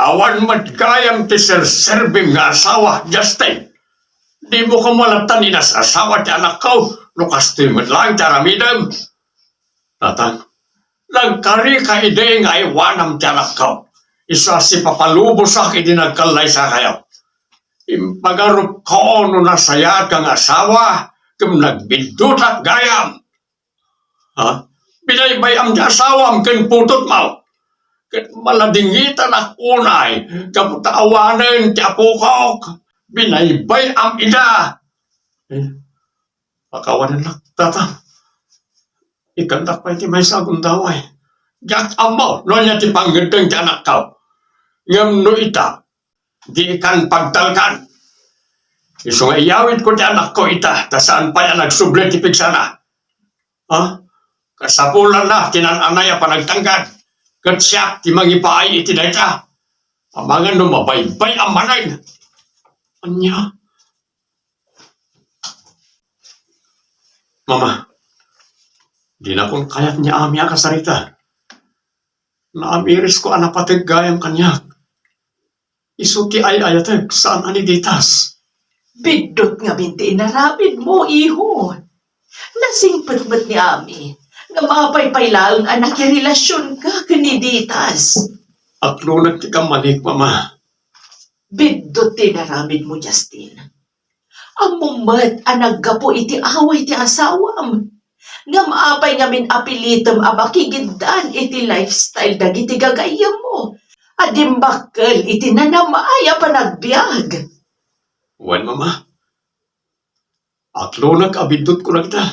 Awan matgayam ti serving nga asawa, Justin. Di mo ka malatan inas asawa ti anak ko, lukas ti lang taramidam. Tatang, nagkari ka ide nga iwanam ti anak ko. Isa si papalubos sa akin dinagkalay sa kayo. Impagarup ko no nasayat kang asawa, kung nagbindut at gayam. Ha? Binaybayam ti asawam ken putot mo. Maladingitan ak unay, kaputaawanan ti apukok, binaybay ang ida. Pakawanan lang, tatang. Ikandak pa iti may sagong daway. Diyak amaw, no niya ti panggandang ti anak ka. Ngam no ita, di ikan pagtalkan. Iso nga iyawit ko ti anak ko ita, ta saan pa yan nagsublet ti pigsana. Ha? Kasapulan na, tinananay pa nagtanggan. Kat siya, ti mangipaay iti dayta. Amangan no mabaybay ang manay. Anya? Mama, di na kong kayat niya amya kasarita. Naamiris ko anapatag gayam kanyak. Isuti ay ayatag saan aniditas. Bidot nga binti inarapid mo, iho. Nasingpet-bet ni Ami. Nga mapaypay lang anak yung relasyon ka kaniditas. Aklo nagtikamalik, Mama. Bidot tinaramid mo, Justin. Ang mumat anag gapo iti away ti asawam. Nga maapay ngamin apilitam amakigidaan iti lifestyle dagiti gagayam mo. Adimbakal iti nanamaya pa nagbiag. Wan, Mama. Aklo nagabindot ko na kita.